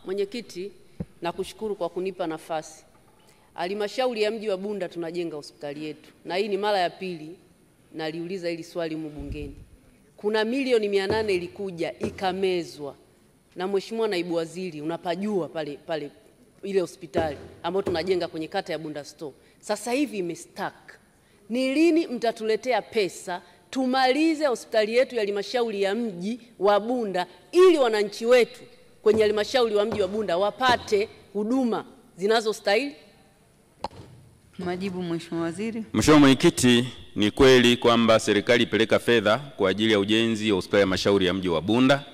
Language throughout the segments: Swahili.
Mwenyekiti, nakushukuru kwa kunipa nafasi. Halmashauri ya mji wa Bunda tunajenga hospitali yetu. Na hii ni mara ya pili naliuliza hili swali mbungeni. Kuna milioni 800 ilikuja ikamezwa. Na Mheshimiwa Naibu Waziri unapajua pale ile hospitali ambayo tunajenga kwenye kata ya Bunda Store. Sasa hivi imestuck. Ni lini mtatuletea pesa tumalize hospitali yetu ya halmashauri ya mji wa Bunda ili wananchi wetu kwenye halmashauri wa mji wa Bunda wapate huduma zinazostahili? Majibu Mheshimiwa Waziri. Mheshimiwa Mwenyekiti, ni kweli kwamba serikali ipeleka fedha kwa ajili ya ujenzi wa hospitali ya halmashauri ya mji wa Bunda,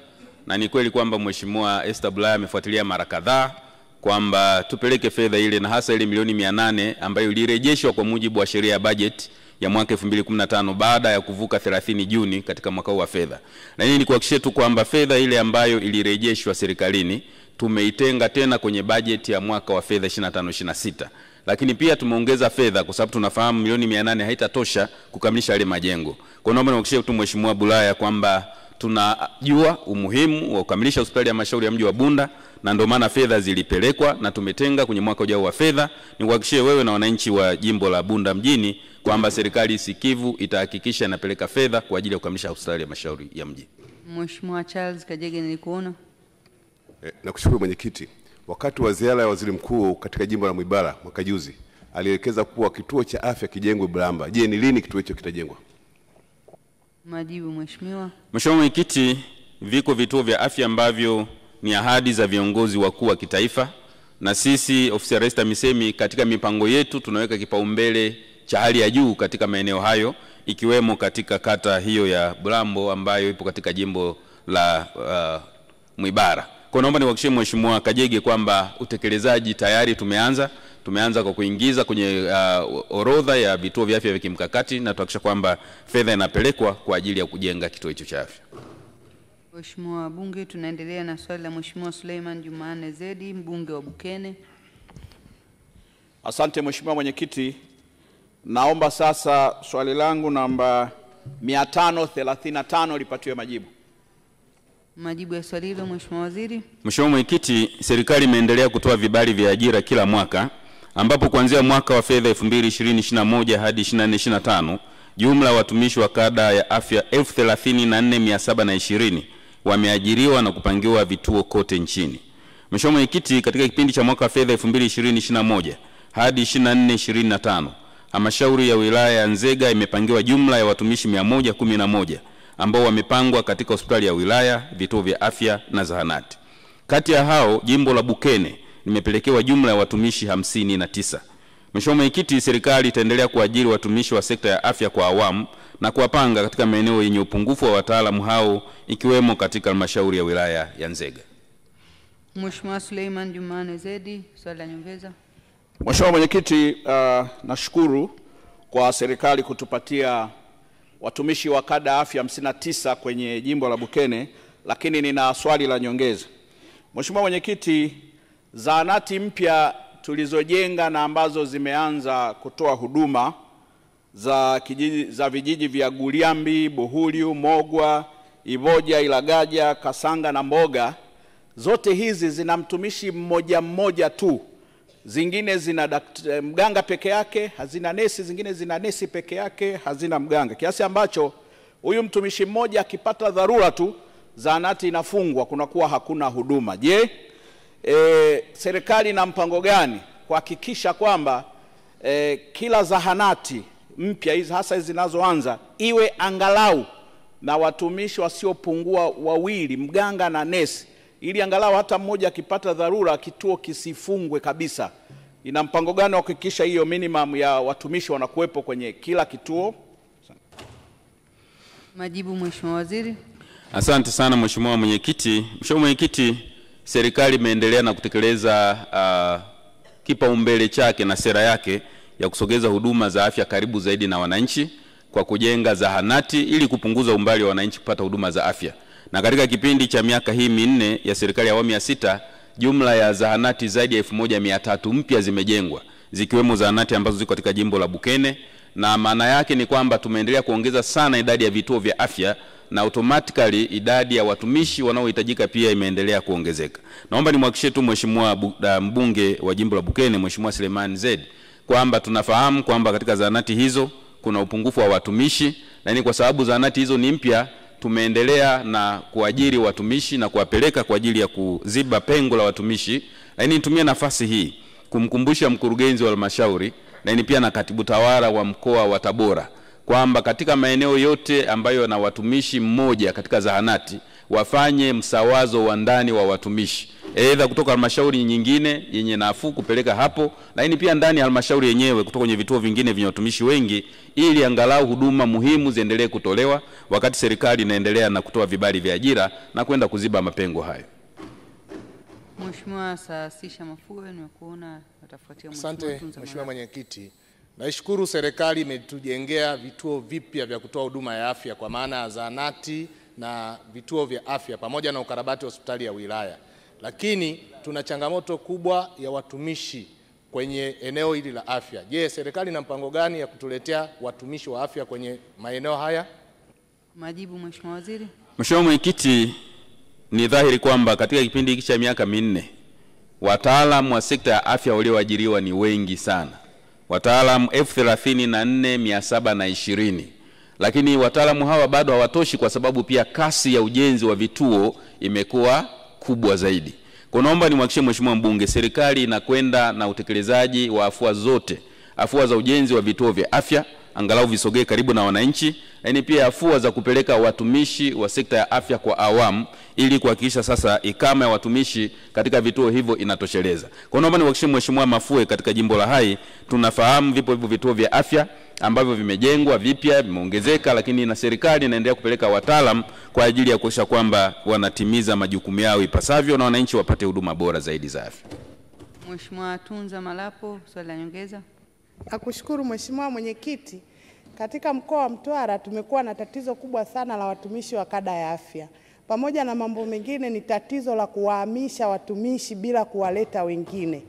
na ni kweli kwamba Mheshimiwa Esther Bulaya amefuatilia mara kadhaa kwamba tupeleke fedha ile, na hasa ile milioni 800 ambayo ilirejeshwa kwa mujibu wa sheria ya budget ya mwaka 2015 baada ya kuvuka 30 Juni katika mwaka wa fedha. Na hii ni kuhakikisha tu kwamba fedha ile ambayo ilirejeshwa serikalini tumeitenga tena kwenye budget ya mwaka wa fedha 25-26. Lakini pia tumeongeza fedha kwa sababu tunafahamu milioni 800 haitatosha kukamilisha yale majengo. Kwa naomba niwahakikishie tu Mheshimiwa Bulaya kwamba tunajua umuhimu wa kukamilisha hospitali ya halmashauri ya mji wa Bunda, na ndio maana fedha zilipelekwa na tumetenga kwenye mwaka ujao wa fedha. Niwahakikishie wewe na wananchi wa jimbo la Bunda mjini kwamba serikali sikivu itahakikisha inapeleka fedha kwa ajili ya kukamilisha hospitali ya halmashauri ya mji. Mheshimiwa Charles Kajege, nilikuona. Nakushukuru Mwenyekiti. Wakati wa ziara ya Waziri Mkuu katika jimbo la Mwibara mwaka juzi, alielekeza kuwa kituo cha afya kijengwe Bulamba. Je, ni lini kituo hicho kitajengwa? Majibu Mheshimiwa. Mheshimiwa Mwenyekiti, viko vituo vya afya ambavyo ni ahadi za viongozi wakuu wa kitaifa, na sisi ofisi ya Rais TAMISEMI katika mipango yetu tunaweka kipaumbele cha hali ya juu katika maeneo hayo, ikiwemo katika kata hiyo ya Bulambo ambayo ipo katika jimbo la Mwibara. Kwa naomba niwahakikishie Mheshimiwa Kajege kwamba utekelezaji tayari tumeanza kwa kuingiza kwenye orodha ya vituo vya afya vya kimkakati, na tuhakikisha kwamba fedha inapelekwa kwa ajili ya kujenga kituo hicho cha afya. Mheshimiwa wabunge, tunaendelea na swali la Mheshimiwa Suleiman Jumanne Zedi, mbunge wa Bukene. Asante Mheshimiwa Mwenyekiti. Naomba sasa swali langu namba 535 lipatiwe majibu. Majibu ya swali hilo Mheshimiwa Waziri. Mheshimiwa Mwenyekiti, serikali imeendelea kutoa vibali vya ajira kila mwaka, ambapo kuanzia mwaka wa fedha 2020-21 hadi 24-25 jumla watumishi wa kada ya afya 34,720 wameajiriwa na kupangiwa vituo kote nchini. Mheshimiwa Mwenyekiti, katika kipindi cha mwaka wa fedha 2020-21 hadi 24-25 halmashauri ya wilaya ya Nzega imepangiwa jumla ya watumishi 111 ambao wamepangwa katika hospitali ya wilaya, vituo vya afya na zahanati. Kati ya hao jimbo la Bukene limepelekewa jumla ya watumishi 59. Mheshimiwa Mwenyekiti, serikali itaendelea kuajiri watumishi wa sekta ya afya kwa awamu na kuwapanga katika maeneo yenye upungufu wa wataalamu hao, ikiwemo katika halmashauri ya wilaya ya Nzega. Mheshimiwa Suleiman Jumanne Zedi, swali la nyongeza. Mheshimiwa Mwenyekiti, nashukuru kwa serikali kutupatia watumishi wa kada afya 59 kwenye jimbo la Bukene, lakini nina swali la nyongeza. Mheshimiwa Mwenyekiti, zahanati mpya tulizojenga na ambazo zimeanza kutoa huduma za vijiji vya Guliambi, Buhulyu, Mogwa, Ivoja, Ilagaja, Kasanga na Mboga, zote hizi zina mtumishi mmoja tu. Zingine zina mganga peke yake, hazina nesi, zingine zina nesi peke yake, hazina mganga. Kiasi ambacho huyu mtumishi mmoja akipata dharura tu zahanati inafungwa, kunakuwa hakuna huduma. Je, serikali ina mpango gani kuhakikisha kwamba kila zahanati mpya hizi hasa zinazoanza iwe angalau na watumishi wasiopungua 2, mganga na nesi, ili angalau hata mmoja akipata dharura kituo kisifungwe kabisa? Ina mpango gani wa kuhakikisha hiyo minimum ya watumishi wanakuwepo kwenye kila kituo? Majibu Mheshimiwa Waziri. Asante sana Mheshimiwa Mwenyekiti. Mheshimiwa Mwenyekiti, serikali imeendelea na kutekeleza kipaumbele chake na sera yake ya kusogeza huduma za afya karibu zaidi na wananchi kwa kujenga zahanati ili kupunguza umbali wa wananchi kupata huduma za afya. Na katika kipindi cha miaka hii 4 ya serikali ya awamu ya 6, jumla ya zahanati zaidi ya 1300 mpya zimejengwa, zikiwemo zahanati ambazo ziko katika jimbo la Bukene, na maana yake ni kwamba tumeendelea kuongeza sana idadi ya vituo vya afya na automatically idadi ya watumishi wanaohitajika pia imeendelea kuongezeka. Naomba nimhakikishie tu Mheshimiwa mbunge wa jimbo la Bukene, Mheshimiwa Suleiman Zedi, kwamba tunafahamu kwamba katika zahanati hizo kuna upungufu wa watumishi, lakini kwa sababu zahanati hizo ni mpya, tumeendelea na kuajiri watumishi na kuwapeleka kwa ajili ya kuziba pengo la watumishi. Lakini nitumie nafasi hii kumkumbusha mkurugenzi wa halmashauri, lakini pia na katibu tawala wa mkoa wa Tabora, kwamba katika maeneo yote ambayo na watumishi mmoja katika zahanati wafanye msawazo wa ndani wa watumishi, aidha kutoka halmashauri nyingine yenye nafuu kupeleka hapo, lakini pia ndani ya halmashauri yenyewe kutoka kwenye vituo vingine vyenye watumishi wengi, ili angalau huduma muhimu ziendelee kutolewa wakati serikali inaendelea na kutoa vibali vya ajira na kwenda kuziba mapengo hayo. Mheshimiwa Saasisha Mafue, nimekuona atafuatia Mheshimiwa Tunza Malapa. Asante Mheshimiwa Mwenyekiti. Naishukuru serikali imetujengea vituo vipya vya kutoa huduma ya afya kwa maana ya zahanati na vituo vya afya pamoja na ukarabati wa hospitali ya wilaya. Lakini tuna changamoto kubwa ya watumishi kwenye eneo hili la afya. Je, serikali ina mpango gani ya kutuletea watumishi wa afya kwenye maeneo haya? Majibu Mheshimiwa Waziri. Mheshimiwa Mwenyekiti, ni dhahiri kwamba katika kipindi hiki cha miaka minne wataalamu wa sekta ya afya walioajiriwa ni wengi sana. Wataalamu 34,720. Lakini wataalamu hawa bado hawatoshi kwa sababu pia kasi ya ujenzi wa vituo imekuwa kubwa zaidi. Kwa naomba nimhakikishie Mheshimiwa mbunge, serikali inakwenda na utekelezaji wa afua zote. Afua za ujenzi wa vituo vya afya angalau visogee karibu na wananchi, lakini pia afua za kupeleka watumishi wa sekta ya afya kwa awamu ili kuhakikisha sasa ikama ya watumishi katika vituo hivyo inatosheleza. Kwa naomba nimhakikishie Mheshimiwa Mafue, katika jimbo la Hai tunafahamu vipo hivyo vituo vya afya ambavyo vimejengwa vipya, vimeongezeka, lakini na serikali inaendelea kupeleka wataalamu kwa ajili ya kuhakikisha kwamba wanatimiza majukumu yao ipasavyo na wananchi wapate huduma bora zaidi za afya. Mheshimiwa Tunza Malapo, swali la nyongeza. Nakushukuru Mheshimiwa Mwenyekiti. Katika mkoa wa Mtwara tumekuwa na tatizo kubwa sana la watumishi wa kada ya afya. Pamoja na mambo mengine ni tatizo la kuwahamisha watumishi bila kuwaleta wengine.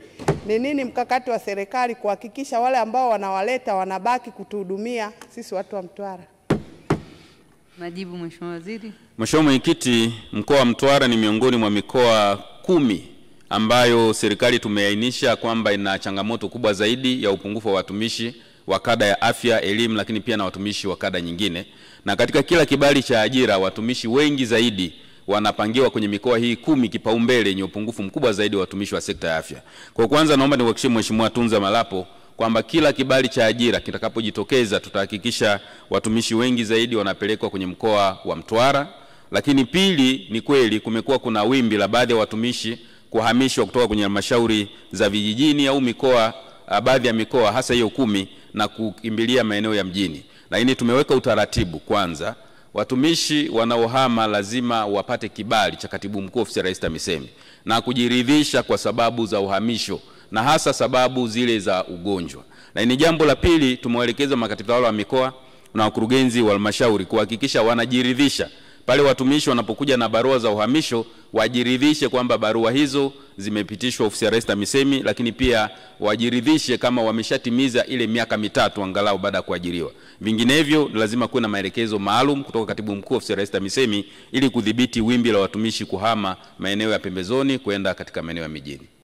Ni nini mkakati wa serikali kuhakikisha wale ambao wanawaleta wanabaki kutuhudumia sisi watu wa Mtwara? Majibu Mheshimiwa Waziri. Mheshimiwa Mwenyekiti, mkoa wa Mtwara ni miongoni mwa mikoa 10 ambayo serikali tumeainisha kwamba ina changamoto kubwa zaidi ya upungufu wa watumishi wa kada ya afya, elimu, lakini pia na watumishi wa kada nyingine. Na katika kila kibali cha ajira watumishi wengi zaidi wanapangiwa kwenye mikoa hii 10 kipaumbele yenye upungufu mkubwa zaidi wa watumishi wa sekta ya afya. Kwa kwanza naomba niwahakikishie Mheshimiwa Tunza Malapo kwamba kila kibali cha ajira kitakapojitokeza tutahakikisha watumishi wengi zaidi wanapelekwa kwenye mkoa wa Mtwara. Lakini pili, ni kweli kumekuwa kuna wimbi la baadhi ya watumishi kuhamishwa kutoka kwenye halmashauri za vijijini au mikoa, baadhi ya mikoa hasa hiyo 10 na kukimbilia maeneo ya mjini. Lakini tumeweka utaratibu, kwanza watumishi wanaohama lazima wapate kibali cha Katibu Mkuu Ofisi ya Rais TAMISEMI na kujiridhisha kwa sababu za uhamisho na hasa sababu zile za ugonjwa. Lakini jambo la pili, tumewaelekeza makatibu tawala wa mikoa na wakurugenzi wa halmashauri kuhakikisha wanajiridhisha pale watumishi wanapokuja na barua za uhamisho, wajiridhishe kwamba barua hizo zimepitishwa Ofisi ya Rais TAMISEMI, lakini pia wajiridhishe kama wameshatimiza ile miaka 3 angalau baada ya kuajiriwa. Vinginevyo lazima kuwe na maelekezo maalum kutoka Katibu Mkuu Ofisi ya Rais TAMISEMI ili kudhibiti wimbi la watumishi kuhama maeneo ya pembezoni kwenda katika maeneo ya mijini.